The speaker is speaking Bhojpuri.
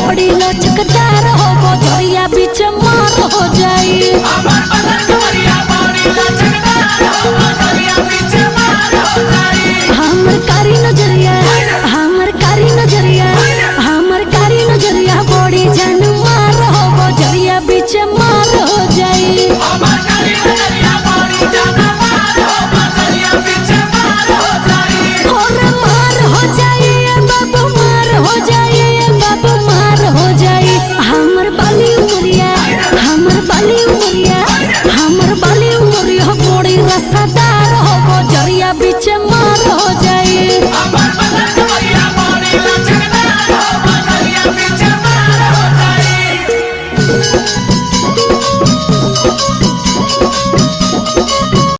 बड़ी लचकदार हो बजरिया बीच मार हो जाई हमर कारी नजरिया हमर कारी नजरिया हमर कारी नजरिया बड़ी जान मार हो बजरिया बीच मार हो जाई और मार हो जाई बाबू मार हो जाई बाबू मार हो जाई हमर बाली उमरिया हमर बाली उमरिया हमर बाली उमरिया बड़ी रसदार